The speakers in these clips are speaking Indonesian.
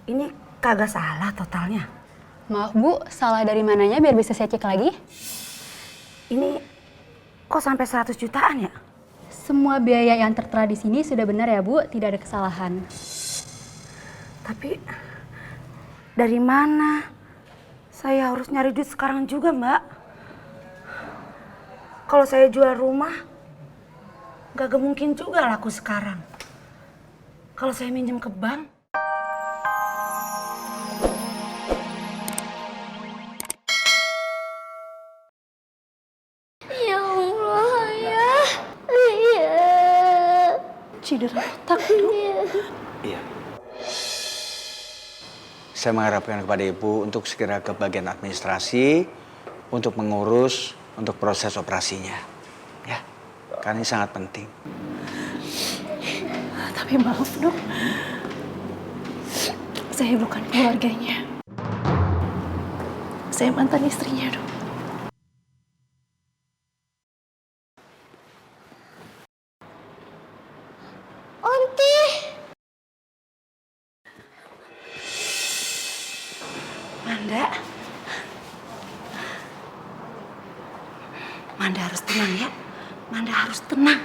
Ini kagak salah totalnya. Maaf Bu, salah dari mananya biar bisa saya cek lagi? Ini kok sampai 100 jutaan ya? Semua biaya yang tertera di sini sudah benar ya Bu, tidak ada kesalahan. Tapi dari mana? Saya harus nyari duit sekarang juga, Mbak. Kalau saya jual rumah, gak mungkin juga laku sekarang. Kalau saya minjem ke bank, Ya Allah, ayah. Iya. cedera otak, Dok. Iya. Saya mengharapkan kepada Ibu untuk segera ke bagian administrasi untuk mengurus untuk proses operasinya. Ya, karena ini sangat penting. Tapi maaf, Dok. Saya bukan keluarganya. Saya mantan istrinya, Dok. Onti. Manda harus tenang ya. Manda harus tenang.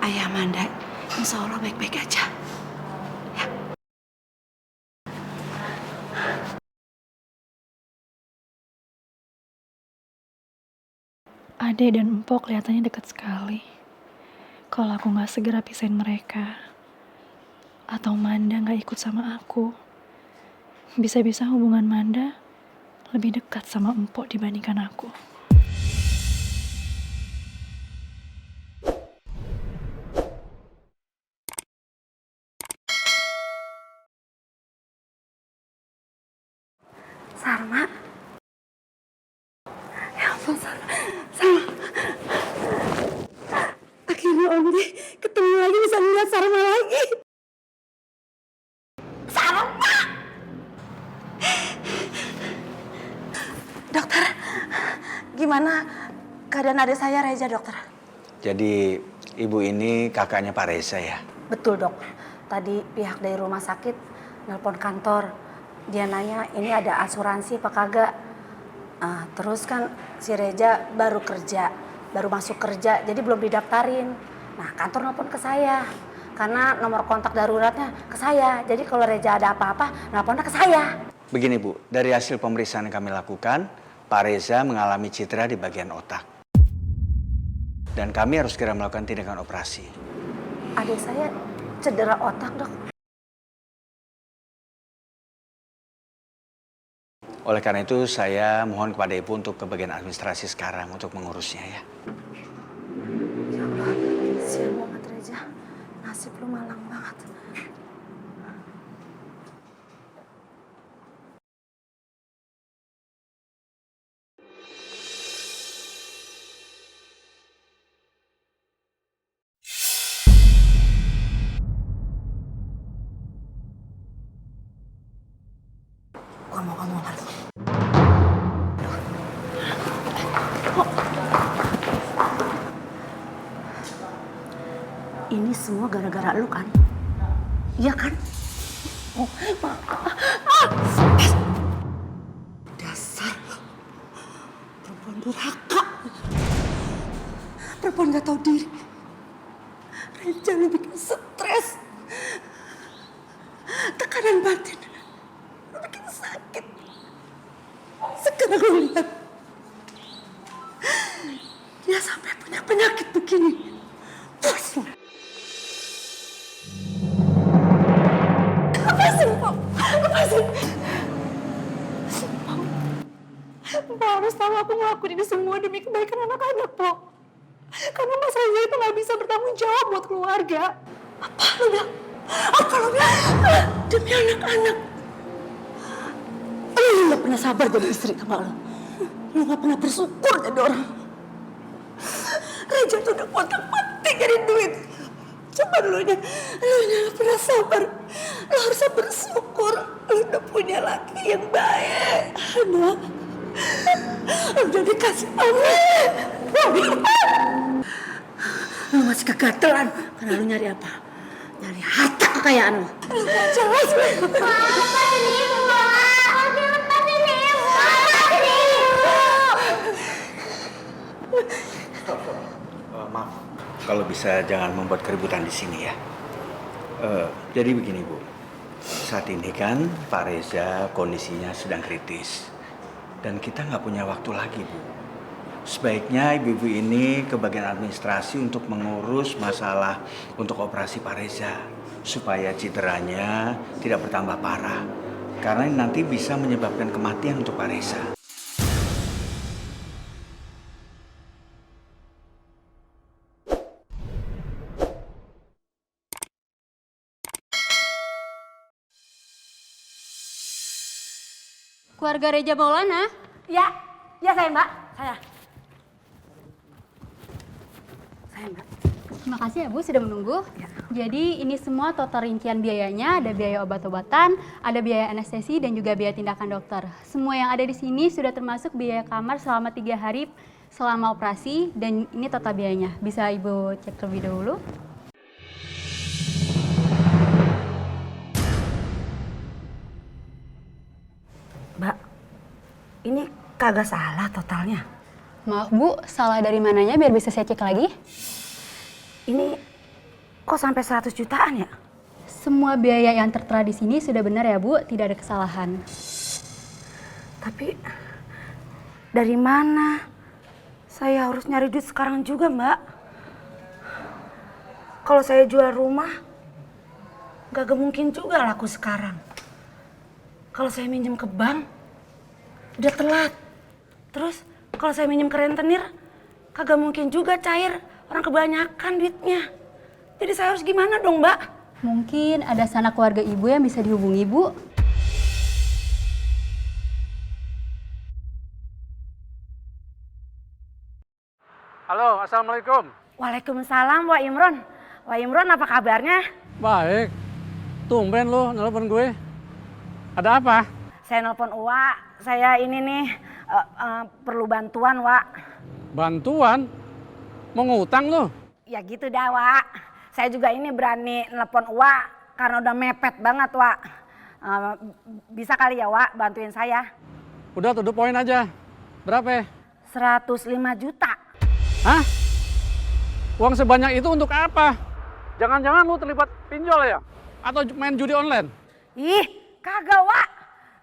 Ayah Manda, insya Allah baik-baik aja. Ya. Ade dan Empok kelihatannya dekat sekali. Kalau aku nggak segera pisahin mereka, atau Manda nggak ikut sama aku, bisa-bisa hubungan Manda lebih dekat sama Empok dibandingkan aku. Salma. Ya ampun, Salma. Salma. Akhirnya Ondi ketemu lagi, bisa melihat Salma lagi. Salma! Dokter, gimana keadaan adik saya Reza, dokter? Jadi Ibu ini kakaknya Pak Reza ya? Betul, Dok. Tadi pihak dari rumah sakit nelpon kantor. Dia nanya ini ada asuransi apa kagak. Terus kan si Reza baru masuk kerja, jadi belum didaftarin. Nah, kantor nelpon ke saya. Karena nomor kontak daruratnya ke saya. Jadi kalau Reza ada apa-apa, nelponnya ke saya. Begini Bu, dari hasil pemeriksaan yang kami lakukan, Pak Reza mengalami cedera di bagian otak. Dan kami harus segera melakukan tindakan operasi. Adik saya cedera otak, Dok. Oleh karena itu saya mohon kepada Ibu untuk ke bagian administrasi sekarang untuk mengurusnya ya. Ya Allah, sial banget Reza. Nasib lu malang banget. Gua mau ngomong sama lu. Ini semua gara-gara lu kan? Iya kan? Oh, dasar perempuan durhaka. Perempuan gak tahu diri. Reja lu bikin stres. Tekanan batin. Lu bikin sakit. Sekarang lu lihat. Dia sampai punya penyakit begini. Puas lu. Lepasin, Pok. Lepasin. Pok harus tahu aku ngelakuin ini semua demi kebaikan anak-anak, Pok. Karena Mas Reza itu gak bisa bertanggung jawab buat keluarga. Apa lu bilang? Apa lu bilang? Demi anak-anak. Lu gak pernah sabar jadi istri sama lu. Lu gak pernah bersyukur jadi orang. Reza tuh udah potak-potik jadi duit. Coba lu gak pernah sabar. Lu harusnya bersyukur. Lu udah punya laki yang baik. Anak. Lu udah dikasih Allah. Lu masih kegatelan karena lu nyari apa? Nyari harta kekayaan lu. Jelas. Maaf, kalau bisa jangan membuat keributan di sini ya. Jadi begini Bu, saat ini kan Pak Reza kondisinya sedang kritis dan kita nggak punya waktu lagi Bu. Sebaiknya ibu-ibu ini ke bagian administrasi untuk mengurus masalah untuk operasi Pak Reza supaya cederanya tidak bertambah parah karena ini nanti bisa menyebabkan kematian untuk Pak Reza. Keluarga Reja Maulana? Ya, ya saya Mbak, saya. Saya Mbak. Terima kasih ya Bu sudah menunggu. Jadi ini semua total rincian biayanya, ada biaya obat-obatan, ada biaya anestesi dan juga biaya tindakan dokter. Semua yang ada di sini sudah termasuk biaya kamar selama 3 hari selama operasi dan ini total biayanya. Bisa Ibu cek terlebih dahulu. Mbak, ini kagak salah totalnya. Maaf Bu, salah dari mananya biar bisa saya cek lagi? Ini kok sampai 100 jutaan ya? Semua biaya yang tertera di sini sudah benar ya Bu, tidak ada kesalahan. Tapi dari mana? Saya harus nyari duit sekarang juga Mbak. Kalau saya jual rumah, gak mungkin juga laku sekarang. Kalau saya minjem ke bank, udah telat. Terus kalau saya minjem ke rentenir, kagak mungkin juga cair. Orang kebanyakan duitnya. Jadi saya harus gimana dong Mbak? Mungkin ada sanak keluarga Ibu yang bisa dihubungi Bu. Halo, Assalamualaikum. Waalaikumsalam Wak Imron. Wak Imron apa kabarnya? Baik. Tumben lo nelpon gue. Ada apa? Saya nelpon Uwa, saya ini nih perlu bantuan Wak. Bantuan? Mau ngutang lo? Ya gitu dah Wak. Saya juga ini berani nelpon Uwa karena udah mepet banget Wak. Bisa kali ya Wak bantuin saya? Udah to the point aja. Berapa? 105 juta. Hah? Uang sebanyak itu untuk apa? Jangan-jangan lo terlibat pinjol ya? Atau main judi online? Ih, kagak Wak.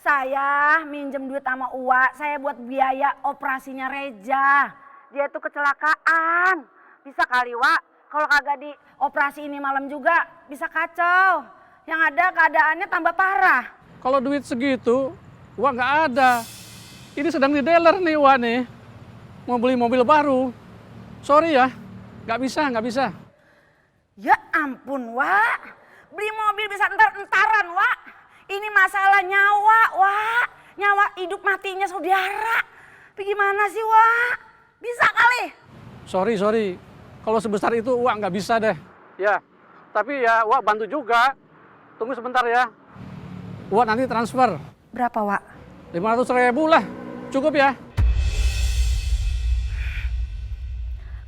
Saya minjem duit sama Uwa, saya buat biaya operasinya Reja. Dia tuh kecelakaan. Bisa kali Wak, kalau kagak di operasi ini malam juga bisa kacau. Yang ada keadaannya tambah parah. Kalau duit segitu, uang nggak ada. Ini sedang di dealer nih Wak nih. Mau beli mobil baru. Sorry ya, nggak bisa. Ya ampun Wak, beli mobil bisa entar-entaran Wak. Ini masalah nyawa Wak, nyawa hidup matinya saudara. Tapi gimana sih Wak, bisa kali? Sorry. Kalau sebesar itu Wak nggak bisa deh. Ya, tapi ya Wak bantu juga. Tunggu sebentar ya. Wak nanti transfer. Berapa Wak? 500.000 lah, cukup ya?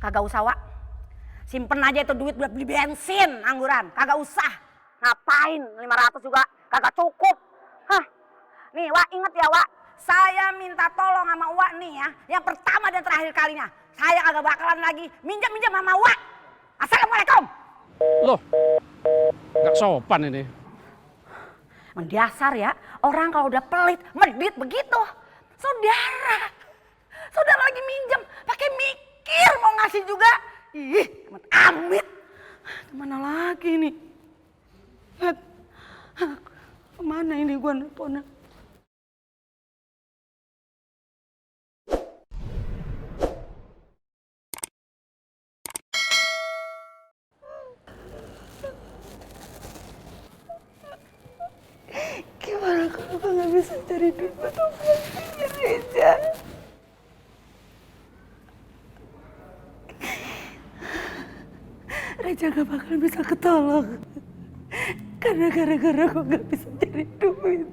Kagak usah Wak, simpen aja itu duit buat beli bensin angguran. Kagak usah, ngapain 500 juga kagak cukup. Hah, nih Wak inget ya Wak, saya minta tolong sama Wak nih ya, yang pertama dan terakhir kalinya. Saya kagak bakalan lagi minjam-minjam sama Wak. Assalamualaikum. Loh, nggak sopan ini. Emang dasar ya, orang kalau udah pelit, medit begitu. Saudara lagi minjem, pakai mikir mau ngasih juga. Ih, amit. Kemana lagi nih? Kemana ini gua nelponnya? Gimana kalau gue nggak bisa cari duit buat operasinya Reja? Reja gak bakal bisa ketolong. Karena gara-gara gue gak bisa cari duit.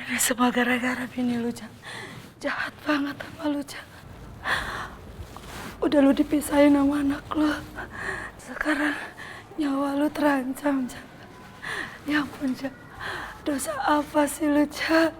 Ini semua gara-gara bini lu, Cang. Jahat banget sama lu, Cang. udah lu dipisahin sama anak lu. Sekarang nyawa lu terancam, Ja. Ya ampun, Ja. Dosa apa sih lu, Ja?